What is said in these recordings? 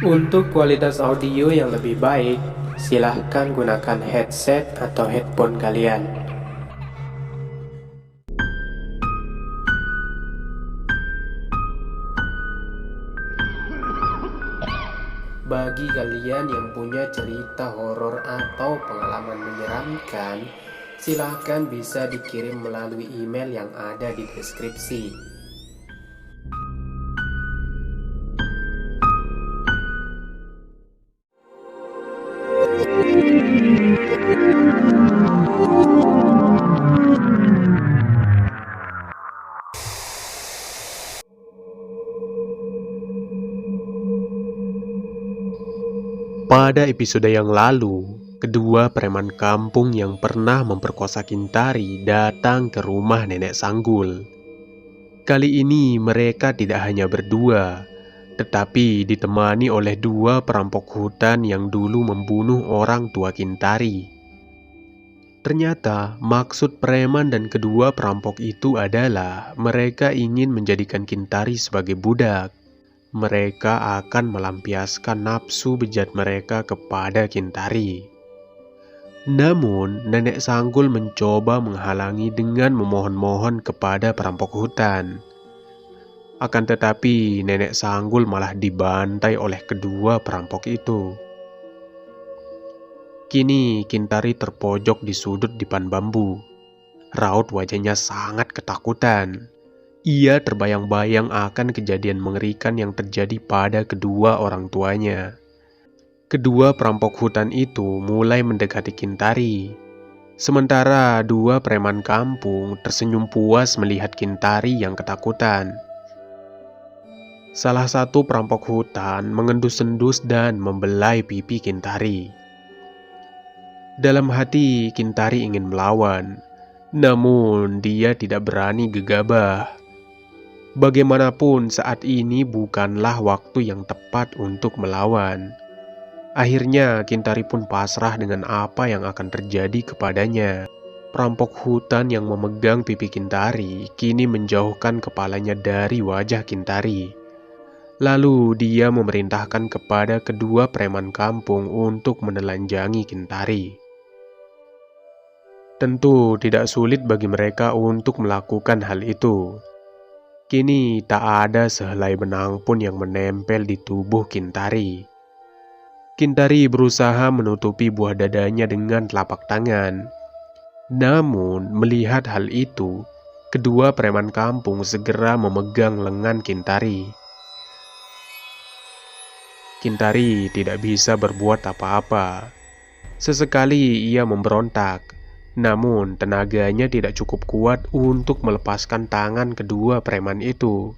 Untuk kualitas audio yang lebih baik, silahkan gunakan headset atau headphone kalian. Bagi kalian yang punya cerita horor atau pengalaman menyeramkan, silahkan bisa dikirim melalui email yang ada di deskripsi. Pada episode yang lalu, kedua preman kampung yang pernah memperkosa Kintari datang ke rumah Nenek Sanggul. Kali ini mereka tidak hanya berdua, tetapi ditemani oleh dua perampok hutan yang dulu membunuh orang tua Kintari. Ternyata maksud preman dan kedua perampok itu adalah mereka ingin menjadikan Kintari sebagai budak. Mereka akan melampiaskan nafsu bejat mereka kepada Kintari. Namun, Nenek Sanggul mencoba menghalangi dengan memohon-mohon kepada perampok hutan. Akan tetapi, Nenek Sanggul malah dibantai oleh kedua perampok itu. Kini, Kintari terpojok di sudut dipan bambu. Raut wajahnya sangat ketakutan. Ia terbayang-bayang akan kejadian mengerikan yang terjadi pada kedua orang tuanya. Kedua perampok hutan itu mulai mendekati Kintari. Sementara dua preman kampung tersenyum puas melihat Kintari yang ketakutan. Salah satu perampok hutan mengendus-endus dan membelai pipi Kintari. Dalam hati, Kintari ingin melawan, namun dia tidak berani gegabah. Bagaimanapun saat ini bukanlah waktu yang tepat untuk melawan. Akhirnya Kintari pun pasrah dengan apa yang akan terjadi kepadanya. Perampok hutan yang memegang pipi Kintari kini menjauhkan kepalanya dari wajah Kintari. Lalu dia memerintahkan kepada kedua preman kampung untuk menelanjangi Kintari. Tentu tidak sulit bagi mereka untuk melakukan hal itu. Kini tak ada sehelai benang pun yang menempel di tubuh Kintari. Kintari berusaha menutupi buah dadanya dengan telapak tangan. Namun melihat hal itu, kedua preman kampung segera memegang lengan Kintari. Kintari tidak bisa berbuat apa-apa. Sesekali ia memberontak. Namun tenaganya tidak cukup kuat untuk melepaskan tangan kedua preman itu.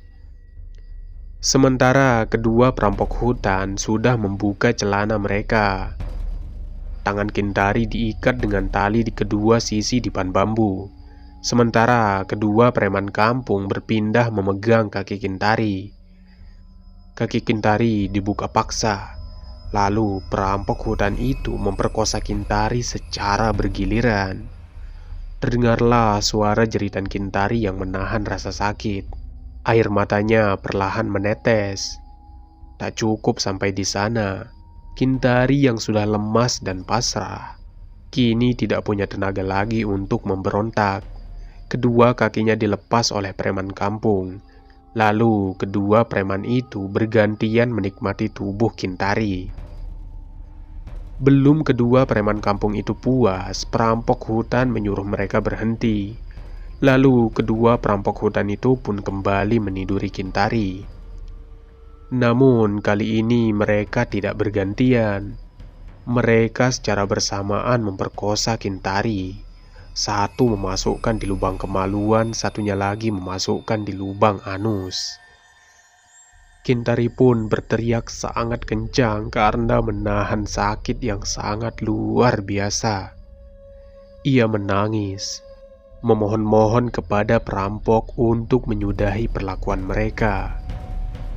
Sementara kedua perampok hutan sudah membuka celana mereka. Tangan Kintari diikat dengan tali di kedua sisi dipan bambu. Sementara kedua preman kampung berpindah memegang kaki Kintari. Kaki Kintari dibuka paksa. Lalu perampok hutan itu memperkosa Kintari secara bergiliran. Terdengarlah suara jeritan Kintari yang menahan rasa sakit. Air matanya perlahan menetes. Tak cukup sampai di sana, Kintari yang sudah lemas dan pasrah kini tidak punya tenaga lagi untuk memberontak. Kedua kakinya dilepas oleh preman kampung. Lalu kedua preman itu bergantian menikmati tubuh Kintari. Belum kedua preman kampung itu puas, perampok hutan menyuruh mereka berhenti. Lalu kedua perampok hutan itu pun kembali meniduri Kintari. Namun kali ini mereka tidak bergantian. Mereka secara bersamaan memperkosa Kintari. Satu memasukkan di lubang kemaluan, satunya lagi memasukkan di lubang anus. Kintari pun berteriak sangat kencang karena menahan sakit yang sangat luar biasa. Ia menangis, memohon-mohon kepada perampok untuk menyudahi perlakuan mereka.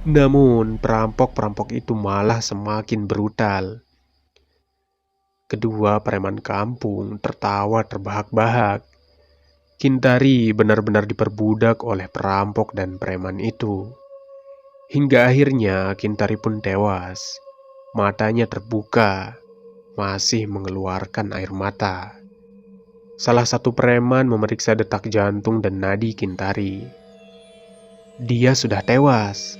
Namun perampok-perampok itu malah semakin brutal. Kedua preman kampung tertawa terbahak-bahak. Kintari benar-benar diperbudak oleh perampok dan preman itu. Hingga akhirnya Kintari pun tewas. matanya terbuka, masih mengeluarkan air mata. Salah satu preman memeriksa detak jantung dan nadi Kintari. "Dia sudah tewas,"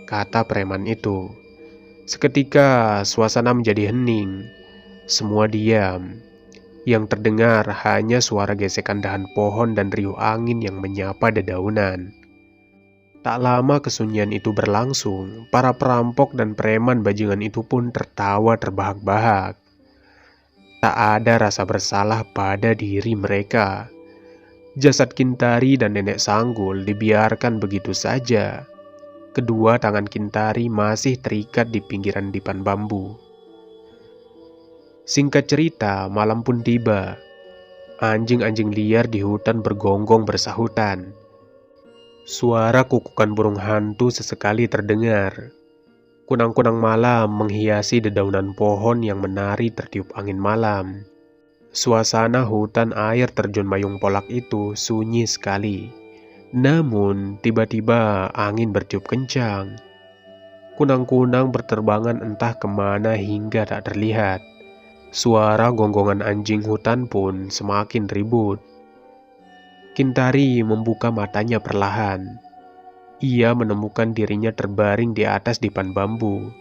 kata preman itu. Seketika suasana menjadi hening. Semua diam. Yang terdengar hanya suara gesekan dahan pohon dan riuh angin yang menyapa dedaunan. Tak lama kesunyian itu berlangsung, para perampok dan preman bajingan itu pun tertawa terbahak-bahak. Tak ada rasa bersalah pada diri mereka. Jasad Kintari dan Nenek Sanggul dibiarkan begitu saja. Kedua tangan Kintari masih terikat di pinggiran dipan bambu. Singkat cerita, malam pun tiba. Anjing-anjing liar di hutan bergonggong bersahutan. Suara kukukan burung hantu sesekali terdengar. Kunang-kunang malam menghiasi dedaunan pohon yang menari tertiup angin malam. Suasana hutan air terjun Mayung Polak itu sunyi sekali. Namun, tiba-tiba angin bertiup kencang. Kunang-kunang berterbangan entah kemana hingga tak terlihat. Suara gonggongan anjing hutan pun semakin ribut. Kintari membuka matanya perlahan. Ia menemukan dirinya terbaring di atas dipan bambu.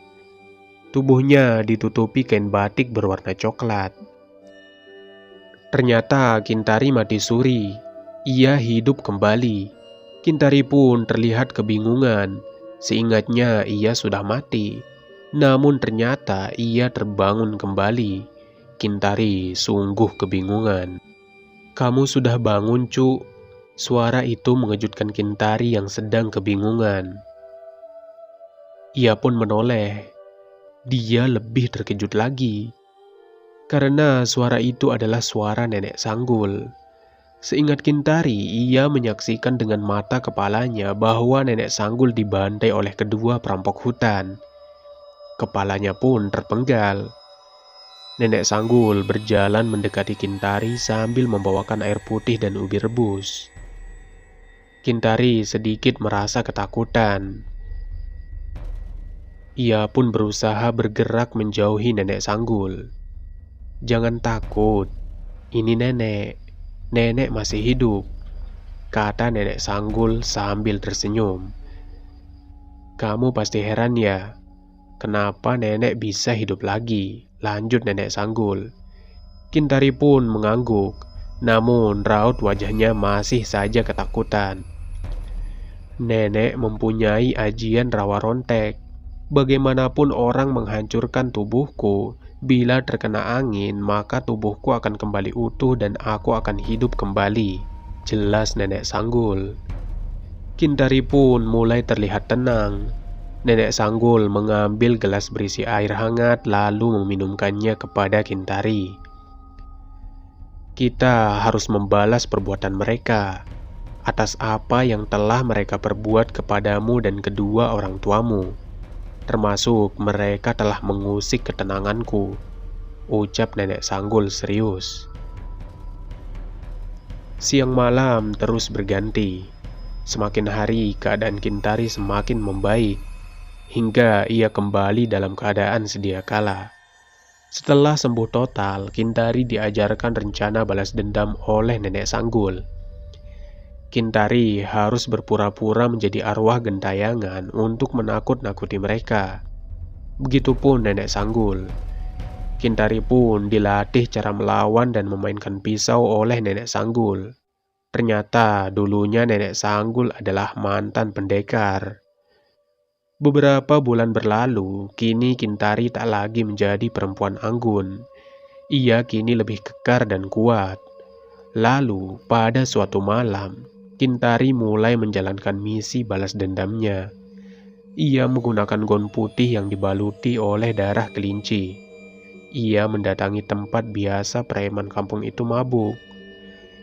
Tubuhnya ditutupi kain batik berwarna coklat. Ternyata Kintari mati suri. Ia hidup kembali. Kintari pun terlihat kebingungan. Seingatnya ia sudah mati. Namun ternyata ia terbangun kembali. Kintari sungguh kebingungan. "Kamu sudah bangun, Cuk?" Suara itu mengejutkan Kintari yang sedang kebingungan. Ia pun menoleh. Dia lebih terkejut lagi. Karena suara itu adalah suara Nenek Sanggul. Seingat Kintari, ia menyaksikan dengan mata kepalanya bahwa Nenek Sanggul dibantai oleh kedua perampok hutan. Kepalanya pun terpenggal. Nenek Sanggul berjalan mendekati Kintari sambil membawakan air putih dan ubi rebus. Kintari sedikit merasa ketakutan. Ia pun berusaha bergerak menjauhi Nenek Sanggul. "Jangan takut, ini nenek. Nenek masih hidup," kata Nenek Sanggul sambil tersenyum. "Kamu pasti heran ya, kenapa nenek bisa hidup lagi?" lanjut Nenek Sanggul. Kintari pun mengangguk, namun raut wajahnya masih saja ketakutan. "Nenek mempunyai ajian rawa rontek. Bagaimanapun orang menghancurkan tubuhku, bila terkena angin, maka tubuhku akan kembali utuh dan aku akan hidup kembali," jelas Nenek Sanggul. Kintari pun mulai terlihat tenang. Nenek Sanggul mengambil gelas berisi air hangat lalu meminumkannya kepada Kintari. "Kita harus membalas perbuatan mereka atas apa yang telah mereka perbuat kepadamu dan kedua orang tuamu. Termasuk mereka telah mengusik ketenanganku," ucap Nenek Sanggul serius. Siang malam terus berganti. Semakin hari keadaan Kintari semakin membaik, hingga ia kembali dalam keadaan sedia kala. Setelah sembuh total, Kintari diajarkan rencana balas dendam oleh Nenek Sanggul. Kintari harus berpura-pura menjadi arwah gentayangan untuk menakut-nakuti mereka. Begitupun Nenek Sanggul. Kintari pun dilatih cara melawan dan memainkan pisau oleh Nenek Sanggul. Ternyata dulunya Nenek Sanggul adalah mantan pendekar. Beberapa bulan berlalu, kini Kintari tak lagi menjadi perempuan anggun. Ia kini lebih kekar dan kuat. Lalu, pada suatu malam, Kintari mulai menjalankan misi balas dendamnya. Ia menggunakan gaun putih yang dibaluti oleh darah kelinci. Ia mendatangi tempat biasa preman kampung itu mabuk.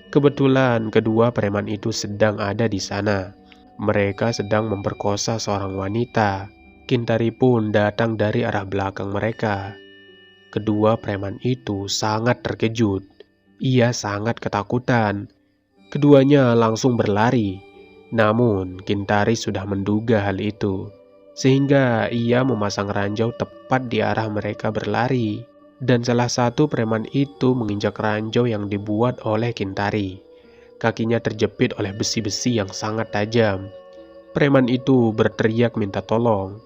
Kebetulan kedua preman itu sedang ada di sana. Mereka sedang memperkosa seorang wanita. Kintari pun datang dari arah belakang mereka. Kedua preman itu sangat terkejut. Ia sangat ketakutan. Keduanya langsung berlari. Namun Kintari sudah menduga hal itu. sehingga ia memasang ranjau tepat di arah mereka berlari. Dan salah satu preman itu menginjak ranjau yang dibuat oleh Kintari. Kakinya terjepit oleh besi-besi yang sangat tajam. Preman itu berteriak minta tolong,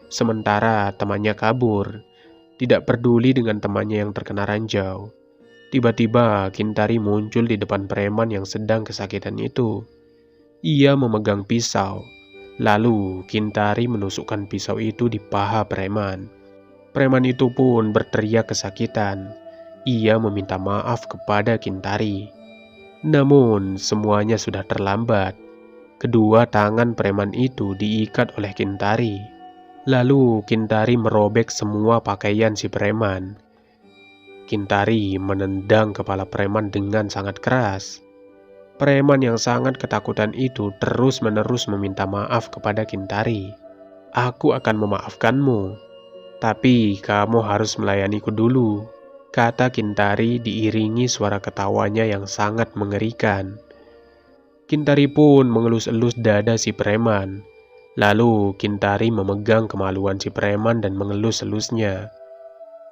sementara temannya kabur, tidak peduli dengan temannya yang terkena ranjau. Tiba-tiba Kintari muncul di depan preman yang sedang kesakitan itu. Ia memegang pisau, lalu Kintari menusukkan pisau itu di paha preman. Preman itu pun berteriak kesakitan. Ia meminta maaf kepada Kintari. Namun semuanya sudah terlambat. Kedua tangan preman itu diikat oleh Kintari. Lalu Kintari merobek semua pakaian si preman. Kintari menendang kepala preman dengan sangat keras. Preman yang sangat ketakutan itu terus-menerus meminta maaf kepada Kintari. "Aku akan memaafkanmu, tapi kamu harus melayaniku dulu," kata Kintari diiringi suara ketawanya yang sangat mengerikan. Kintari pun mengelus-elus dada si preman. Lalu Kintari memegang kemaluan si preman dan mengelus-elusnya.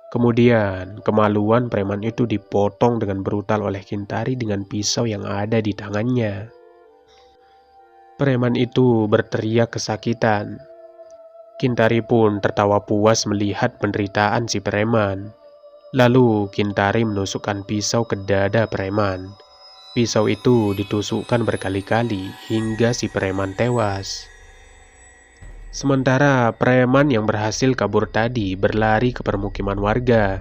Kemudian kemaluan preman itu dipotong dengan brutal oleh Kintari dengan pisau yang ada di tangannya. Preman itu berteriak kesakitan. Kintari pun tertawa puas melihat penderitaan si preman. Lalu Kintari menusukkan pisau ke dada preman. Pisau itu ditusukkan berkali-kali hingga si preman tewas. Sementara preman yang berhasil kabur tadi berlari ke permukiman warga.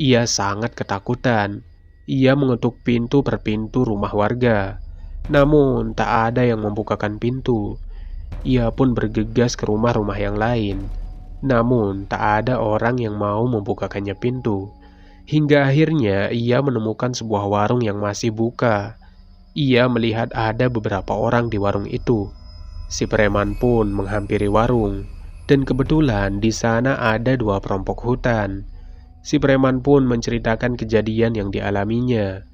Ia sangat ketakutan. Ia mengetuk pintu per pintu rumah warga. Namun tak ada yang membukakan pintu. Ia pun bergegas ke rumah-rumah yang lain. Namun tak ada orang yang mau membukakannya pintu. Hingga akhirnya ia menemukan sebuah warung yang masih buka. Ia melihat ada beberapa orang di warung itu. Si preman pun menghampiri warung. Dan kebetulan di sana ada 2 perampok hutan. Si preman pun menceritakan kejadian yang dialaminya.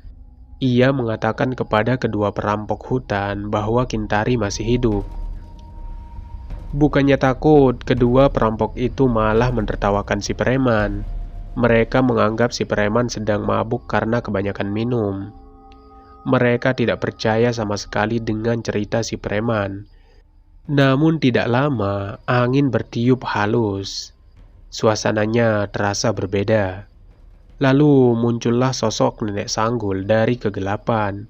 Ia mengatakan kepada kedua perampok hutan bahwa Kintari masih hidup. Bukannya takut, kedua perampok itu malah menertawakan si preman. Mereka menganggap si preman sedang mabuk karena kebanyakan minum. Mereka tidak percaya sama sekali dengan cerita si preman. Namun tidak lama, angin bertiup halus. Suasananya terasa berbeda. Lalu muncullah sosok Nenek Sanggul dari kegelapan.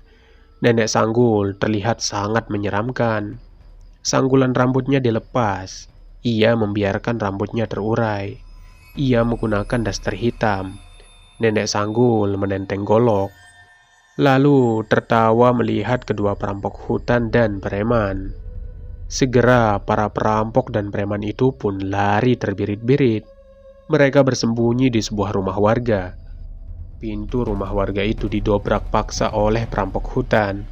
Nenek Sanggul terlihat sangat menyeramkan. Sanggulan rambutnya dilepas. Ia membiarkan rambutnya terurai. Ia menggunakan daster hitam. Nenek Sanggul menenteng golok. Lalu tertawa melihat kedua perampok hutan dan preman. Segera para perampok dan preman itu pun lari terbirit-birit. Mereka bersembunyi di sebuah rumah warga. Pintu rumah warga itu didobrak paksa oleh perampok hutan.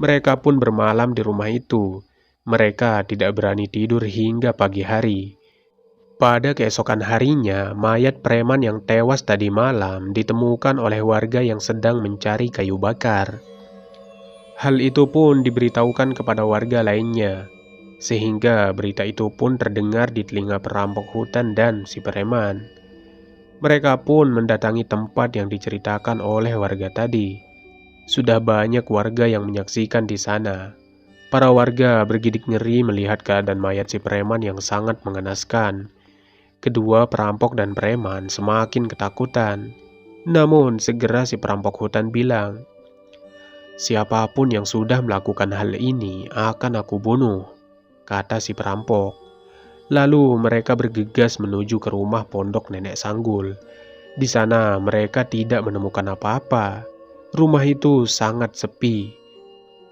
Mereka pun bermalam di rumah itu. Mereka tidak berani tidur hingga pagi hari. Pada keesokan harinya, mayat preman yang tewas tadi malam ditemukan oleh warga yang sedang mencari kayu bakar. Hal itu pun diberitahukan kepada warga lainnya, sehingga berita itu pun terdengar di telinga perampok hutan dan si preman. Mereka pun mendatangi tempat yang diceritakan oleh warga tadi. Sudah banyak warga yang menyaksikan di sana. Para warga bergidik ngeri melihat keadaan mayat si preman yang sangat mengenaskan. Kedua perampok dan preman semakin ketakutan. Namun segera si perampok hutan bilang, "Siapapun yang sudah melakukan hal ini akan aku bunuh," kata si perampok. Lalu mereka bergegas menuju ke rumah pondok Nenek Sanggul. Di sana mereka tidak menemukan apa-apa. Rumah itu sangat sepi.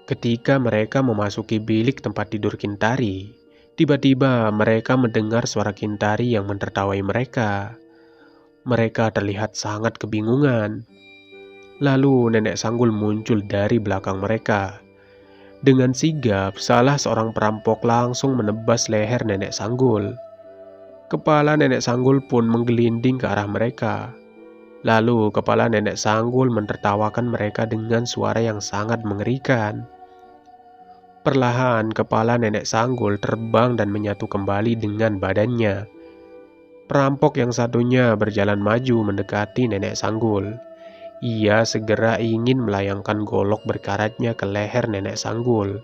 Ketika mereka memasuki bilik tempat tidur Kintari, tiba-tiba mereka mendengar suara Kintari yang menertawai mereka. Mereka terlihat sangat kebingungan. Lalu Nenek Sanggul muncul dari belakang mereka. Dengan sigap, salah seorang perampok langsung menebas leher Nenek Sanggul. Kepala Nenek Sanggul pun menggelinding ke arah mereka. Lalu kepala Nenek Sanggul menertawakan mereka dengan suara yang sangat mengerikan. Perlahan kepala Nenek Sanggul terbang dan menyatu kembali dengan badannya. Perampok yang satunya berjalan maju mendekati Nenek Sanggul. Ia segera ingin melayangkan golok berkaratnya ke leher Nenek Sanggul.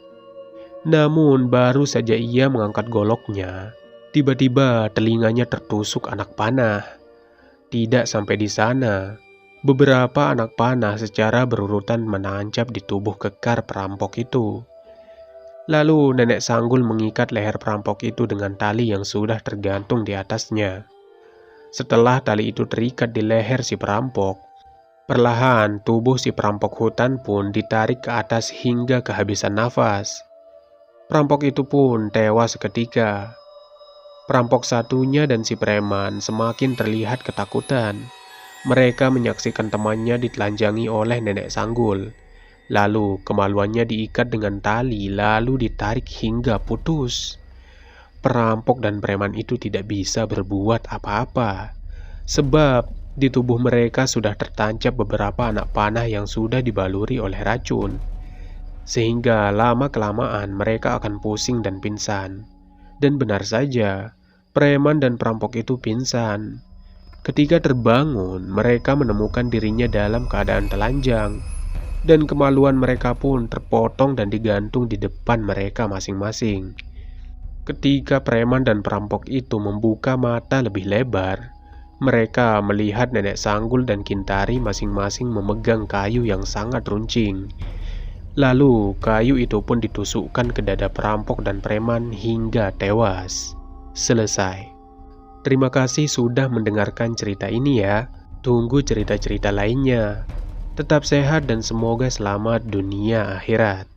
Namun baru saja ia mengangkat goloknya, tiba-tiba telinganya tertusuk anak panah. Tidak sampai di sana, beberapa anak panah secara berurutan menancap di tubuh kekar perampok itu. Lalu Nenek Sanggul mengikat leher perampok itu dengan tali yang sudah tergantung di atasnya. Setelah tali itu terikat di leher si perampok, perlahan tubuh si perampok hutan pun ditarik ke atas hingga kehabisan nafas. Perampok itu pun tewas seketika. Perampok satunya dan si preman semakin terlihat ketakutan. Mereka menyaksikan temannya ditelanjangi oleh Nenek Sanggul. Lalu kemaluannya diikat dengan tali lalu ditarik hingga putus. Perampok dan preman itu tidak bisa berbuat apa-apa. Sebab di tubuh mereka sudah tertancap beberapa anak panah yang sudah dibaluri oleh racun. Sehingga lama-kelamaan mereka akan pusing dan pingsan. Dan benar saja, preman dan perampok itu pingsan. Ketika terbangun, mereka menemukan dirinya dalam keadaan telanjang. Dan kemaluan mereka pun terpotong dan digantung di depan mereka masing-masing. Ketika preman dan perampok itu membuka mata lebih lebar, mereka melihat Nenek Sanggul dan Kintari masing-masing memegang kayu yang sangat runcing. Lalu kayu itu pun ditusukkan ke dada perampok dan preman hingga tewas. Selesai. Terima kasih sudah mendengarkan cerita ini ya. Tunggu cerita-cerita lainnya. Tetap sehat dan semoga selamat dunia akhirat.